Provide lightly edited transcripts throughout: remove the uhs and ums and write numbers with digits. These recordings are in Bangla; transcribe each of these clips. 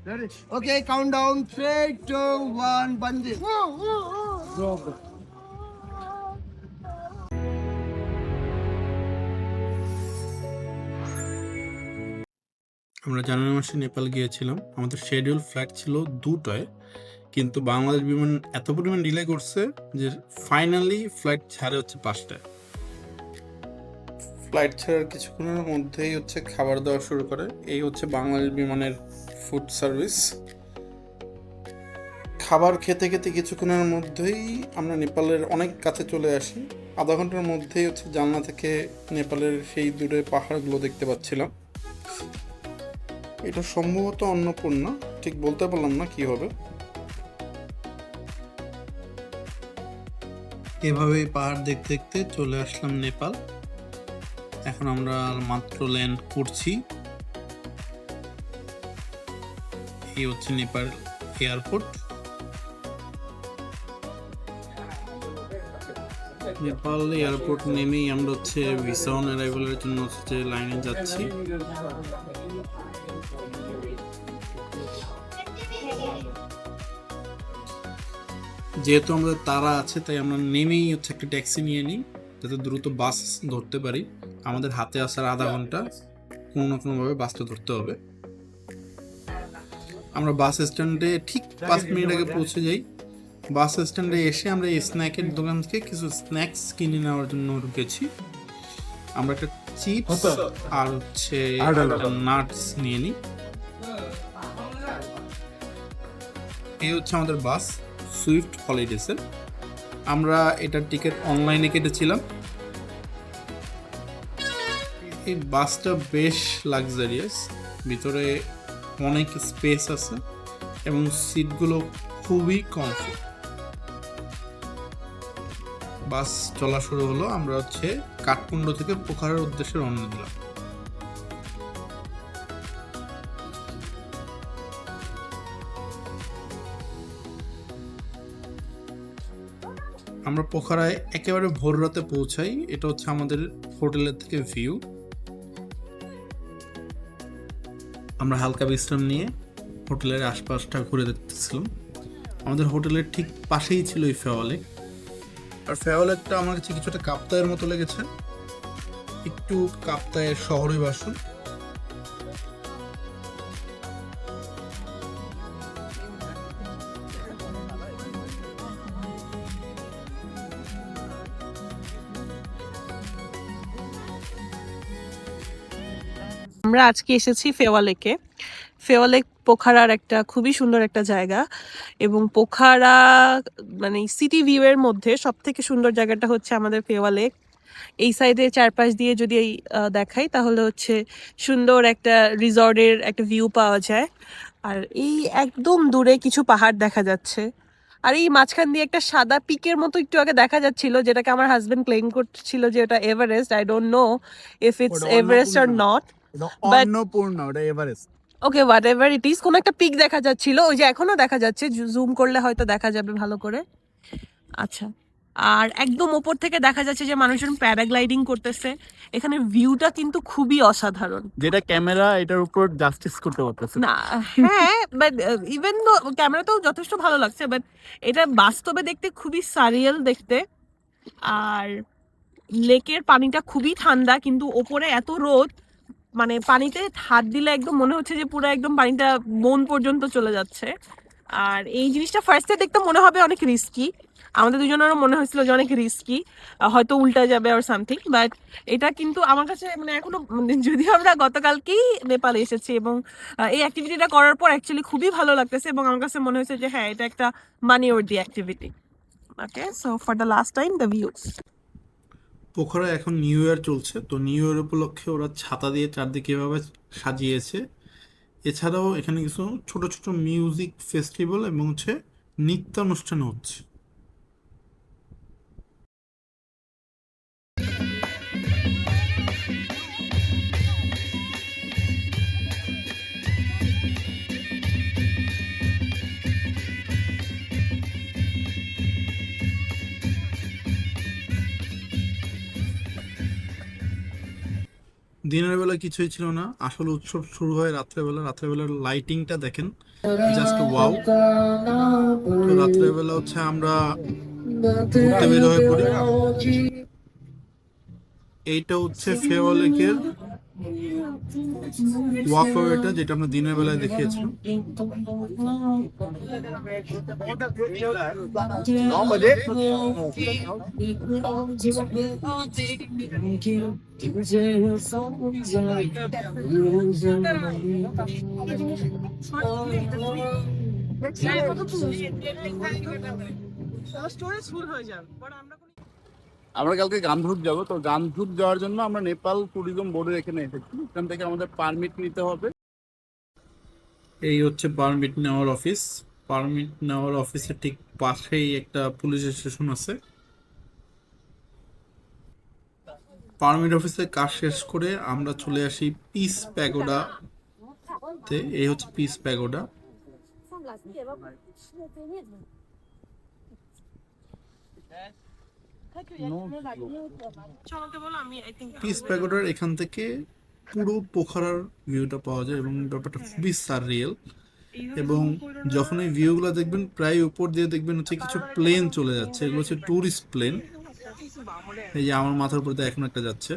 Ready? Okay, countdown. 3, 2, 1, bungee. Go. আমরা জানুয়ারি মাসে নেপাল গিয়েছিলাম। আমাদের শিডিউল ফ্লাইট ছিল ২টায়, কিন্তু বাংলাদেশ বিমান এত পরিমাণ ডিলে করছে যে ফাইনালি ফ্লাইট ছাড়ে হচ্ছে ৫টায়। ফ্লাইট ছাড়ার কিছুক্ষণের মধ্যেই হচ্ছে খাবার দেওয়া শুরু করে। এই হচ্ছে বাংলাদেশ বিমানের ফুড সার্ভিস। খাবার খেতে খেতে কিছুক্ষণের মধ্যেই আমরা নেপালের অনেক কাছে চলে আসি। আধা ঘন্টার মধ্যেই হচ্ছে জানলা থেকে নেপালের সেই দূরে পাহাড়গুলো দেখতে পাচ্ছিলাম। এটা সম্ভবত অন্নপূর্ণা, ঠিক বলতে পারলাম না কি হবে। এভাবেই পাহাড় দেখতে দেখতে চলে আসলাম নেপাল। এখন আমরা মাত্র ল্যান্ড করছি। এই হচ্ছে নেপাল এয়ারপোর্ট। নেপাল এয়ারপোর্ট নেমেই আমরা হচ্ছে ভিসা অন অ্যারাইভালের জন্য হচ্ছে লাইনে যাচ্ছি। যেহেতু আমাদের তাড়া আছে, তাই আমরা নেমেই হচ্ছে একটা ট্যাক্সি নিয়ে নিই যাতে দ্রুত বাস ধরতে পারি। আমাদের হাতে আসার আধা ঘন্টা কোনো না কোনোভাবে বাসটা ধরতে হবে। আমরা বাস স্ট্যান্ডে ঠিক ৫ মিনিট আগে পৌঁছে যাই। বাস স্ট্যান্ডে এসে আমরা এই স্ন্যাকের দোকান থেকে কিছু স্ন্যাক্স কিনে নেওয়ার জন্য ঢুকেছি। আমরা একটা চিপস আর হচ্ছে নাটস নিয়ে নিই। এই হচ্ছে আমাদের বাস, সুইফট হলিডেসের। আমরা এটার টিকিট অনলাইনে কেটেছিলাম। এই বাসটা বেশ লাক্সারিয়াস, ভিতরে অনেক স্পেস আছে এবং সিটগুলো খুবই কমফোর্ট। বাস চলা শুরু হলো। আমরা হচ্ছে কাঠমান্ডু থেকে পোখারার উদ্দেশ্যে রওনা দিলাম। আমরা পোখারায় একেবারে ভোর রাতে পৌঁছাই। এটা হচ্ছে আমাদের হোটেলের থেকে ভিউ। আমরা হালকা বিশ্রাম নিয়ে হোটেলের আশপাশটা ঘুরে দেখতেছিলাম। আমাদের হোটেলের ঠিক পাশেই ছিল এই ফেওয়ালেক। আর ফেওয়ালেকটা আমার কাছে কিছুটা কাপ্তায়ের মতো লেগেছে, একটু কাপ্তায়ের শহরে বাসন। আমরা আজকে এসেছি ফেওয়ালেকে। ফেওয়ালেক পোখারার একটা খুবই সুন্দর একটা জায়গা, এবং পোখারা মানে সিটি ভিউ এর মধ্যে সব থেকে সুন্দর জায়গাটা হচ্ছে আমাদের ফেওয়ালেক। এই সাইডে চারপাশ দিয়ে যদি দেখাই তাহলে হচ্ছে সুন্দর একটা রিসর্টের একটা ভিউ পাওয়া যায়। আর এই একদম দূরে কিছু পাহাড় দেখা যাচ্ছে। আর এই মাঝখান দিয়ে একটা সাদা পিকের মতো একটু আগে দেখা যাচ্ছিল, যেটাকে আমার হাজবেন্ড ক্লেম করছিল যে ওটা Everest. I don't know if it's Everest or not, but Annapurna, ওটা Everest. Okay whatever it is, কোনো একটা পিক দেখা যাচ্ছিল, ওই যে এখনো দেখা যাচ্ছে, জুম করলে হয়তো দেখা যাবে ভালো করে। আচ্ছা, আর একদম ওপর থেকে দেখা যাচ্ছে যে মানুষজন প্যারাগ্লাইডিং করতেছে। এখানে ভিউটা কিন্তু খুবই অসাধারণ, যেটা ক্যামেরা এটার উপর জাস্টিস করতে পারতেছে না? হ্যাঁ, বাট ইভেন দো ক্যামেরাতেও যথেষ্ট ভালো লাগছে, বাট এটা বাস্তবে দেখতে খুবই সারিয়াল দেখতে। আর লেকের পানিটা খুবই ঠান্ডা, কিন্তু ওপরে এত রোদ, মানে পানিতে হাত দিলে একদম মনে হচ্ছে যে পুরো একদম পানিটা বোন পর্যন্ত চলে যাচ্ছে। আর এই জিনিসটা ফার্স্টে দেখতে মনে হবে অনেক রিস্কি, আমাদের দুজনেরও মনে হয়েছিল যে অনেক রিস্কি, হয়তো উল্টা যাবে আর সামথিং, বাট এটা কিন্তু আমার কাছে মানে এখনো যদিও আমরা গতকালকেই নেপালে এসেছি, এবং এই অ্যাক্টিভিটিটা করার পর অ্যাকচুয়ালি খুবই ভালো লাগতেছে, এবং আমার কাছে মনে হয়েছে যে হ্যাঁ, এটা একটা money worthy activity. Okay, so for the last time the views. Pokhara এখন নিউ ইয়ার চলছে, তো নিউ ইয়ার উপলক্ষে ওরা ছাতা দিয়ে চারদিকে এভাবে সাজিয়েছে। এছাড়াও এখানে কিছু ছোট ছোট মিউজিক ফেস্টিভ্যাল এবং হচ্ছে নৃত্যানুষ্ঠান হচ্ছে। দিনের বেলা কিছুই ছিল না, আসলে উৎসব শুরু হয় রাত্রেবেলা। রাত্রেবেলার লাইটিংটা দেখেন, জাস্ট ওয়াও। তো রাত্রেবেলা হচ্ছে আমরা ঘুরতে বের হয়ে পড়ি। এইটা হচ্ছে ফেওয়া লেকের ওয়াকওয়েটা, যেটা আমরা দিনের বেলায় দেখিয়েছিলাম। আমরা কালকে গান্ধুর যাব, তো গান্ধুর যাওয়ার জন্য আমরা নেপাল ট্যুরিজম বোর্ডের এখানে এসেছি। এখান থেকে আমাদের পারমিট নিতে হবে। এই হচ্ছে পারমিট নেওয়ার অফিস। পারমিট নেওয়ার অফিসের ঠিক পাশেই একটা পুলিশ স্টেশন আছে। পারমিট অফিসের কাজ শেষ করে আমরা চলে আসি পিস প্যাগোডাতে। এই হচ্ছে পিস প্যাগোডা। পিস প্যাগোডার এখান থেকে পুরো পোখারার ভিউটা পাওয়া যায় এবং ব্যাপারটা খুবই সাররিয়েল। এবং যখন এই ভিউগুলো দেখবেন, প্রায় উপর দিয়ে দেখবেন হচ্ছে কিছু প্লেন চলে যাচ্ছে, এগুলো হচ্ছে ট্যুরিস্ট প্লেন। এই যে আমার মাথার উপর দিয়ে এখন একটা যাচ্ছে।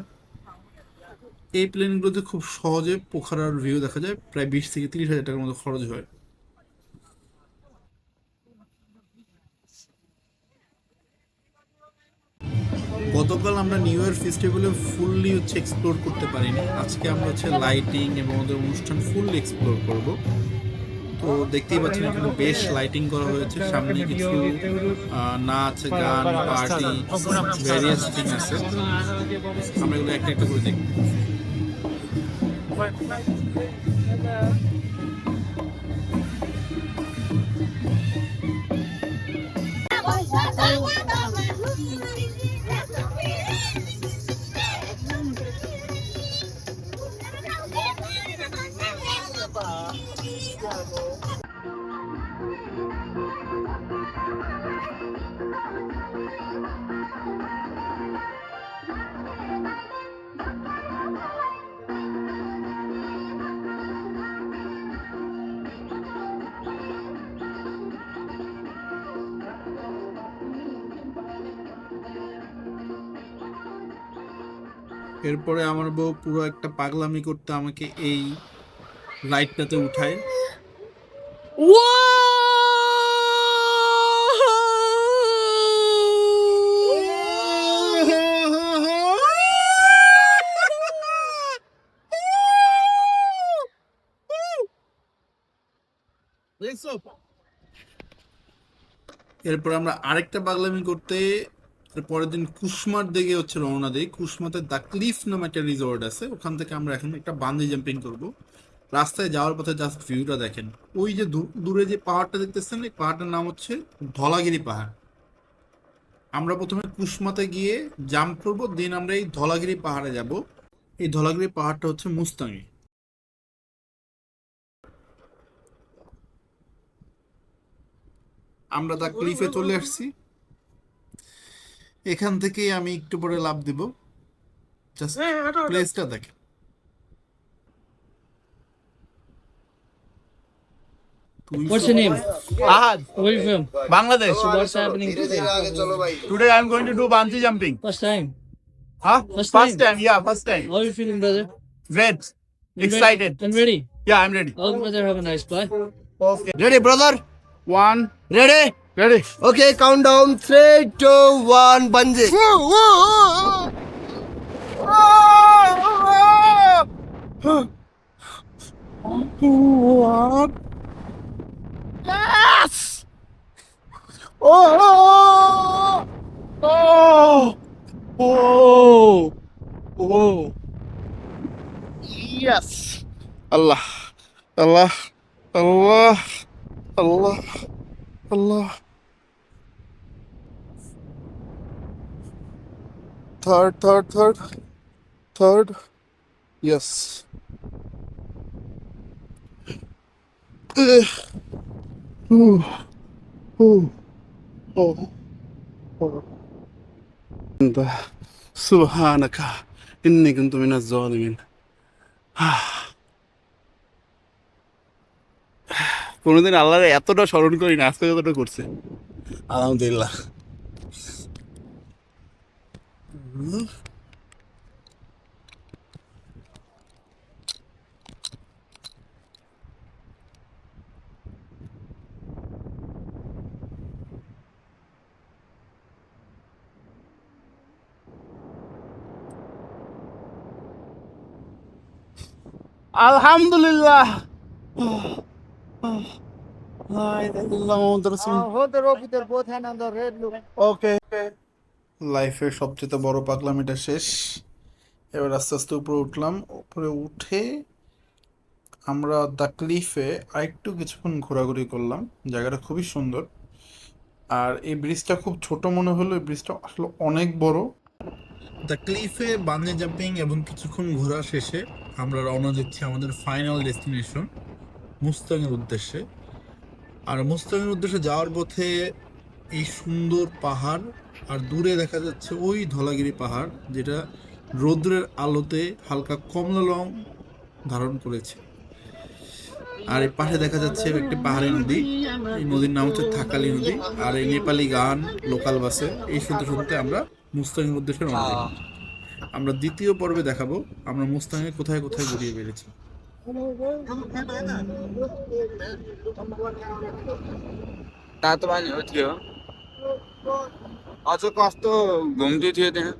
এই প্লেনগুলোতে খুব সহজে পোখারার ভিউ দেখা যায়, প্রায় 20 থেকে 30 হাজার টাকার মতো খরচ হয়। গতকাল আমরা নিউ ইয়ার ফেস্টিভ্যালে ফুললি হচ্ছে এক্সপ্লোর করতে পারিনি। আজকে আমরা হচ্ছে লাইটিং এবং আমাদের অনুষ্ঠান ফুললি এক্সপ্লোর করব। তো দেখতেই পাচ্ছেন এখানে বেশ লাইটিং করা হয়েছে, সামনে কিছু নাচ গান পার্টি ভ্যারিয়াস থিং আছে। আমরা এগুলো একটা একটা করে দেখব। এরপরে আমার বউ পুরো একটা পাগলামি করতে আমাকে এই রাইডটাতে উঠায়। এরপর আমরা আরেকটা পাগলামি করতে পরের দিন কুসমার দিকে হচ্ছে রওনা দিই। কুসমাতে দ্য ক্লিফ নামে একটা রিসোর্ট আছে, ওখান থেকে আমরা এখন একটা বাঞ্জি জাম্পিং করব। রাস্তায় যাওয়ার পথে জাস্ট ভিউটা দেখেন, ওই যে দূরে যে পাহাড়টা দেখতেছেন, এই পাহাড়টার নাম হচ্ছে ধলাগিরি পাহাড়। আমরা প্রথমে কুসমাতে গিয়ে জাম্প করব, দেন আমরা এই ধলাগিরি পাহাড়ে যাব। এই ধলাগিরি পাহাড়টা হচ্ছে মুস্তাঙ্গি। আমরা দ্য ক্লিফে চলে আসছি। এখান থেকে আমি একটু পরে লাফ দিব। জাস্ট প্লেসটা দেখেন। What's your name? Ahad, Where are you from? Bangladesh. So what's happening today? Today I'm going to do bungee jumping. First time. Huh? First First time, yeah, first time. How are you feeling, brother? Great. You Excited. And ready? Yeah, I'm ready. Oh, brother, have a nice flight. Okay. Ready, brother? One. Ready? Ready. Okay, countdown. 3, 2, 1, bungee. What? Yes! Oh! Oh! Oh! Oh! Yes! Allah! Allah! Allah! Allah! Allah! Third. Yes. سبحانك إني كنت من الظالمين কোনোদিন আল্লাহরে এতটা স্মরণ করি না, আজকে যতটা করছে। আলহামদুলিল্লাহ। আলহামদুলিল্লাহ। Hold the rope with your both hand on the red loop. ওকে, লাইফের সবচেয়ে বড় পাগলামিটা শেষ। এবার আস্তে আস্তে উপরে উঠলাম। উপরে উঠে আমরা দ্য ক্লিফে আরেকটু কিছুক্ষণ ঘোরাঘুরি করলাম। জায়গাটা খুবই সুন্দর। আর এই ব্রিজটা খুব ছোট মনে হলো, এই ব্রিজটা আসলে অনেক বড়। দ্য ক্লিফে বাঞ্জি জাম্পিং এবং কিছুক্ষণ ঘোরা শেষে আমরা রওনা দিচ্ছি আমাদের ফাইনাল ডেস্টিনেশন মুস্তাংয়ের উদ্দেশ্যে। আর মুস্তাংয়ের উদ্দেশ্যে যাওয়ার পথে এই সুন্দর পাহাড়, আর দূরে দেখা যাচ্ছে ওই ধলাগিরি পাহাড়, যেটা রৌদ্রের আলোতে হালকা কমলা রং ধারণ করেছে। আর এই পাশে দেখা যাচ্ছে একটি পাহাড়ি নদী, এই নদীর নাম হচ্ছে থাকালি নদী। আর এই নেপালি গান লোকাল বাসে এই শুনতে শুনতে আমরা মুস্তাংয়ের উদ্দেশ্যে রওনা দিলাম। আমরা দ্বিতীয় পর্বে দেখাবো আমরা মুস্তাংয়ে কোথায় কোথায় ঘুরিয়ে বেড়েছি। ता तो बानी होती हो अझ कस्तो घुम्दै थियो त्यहाँ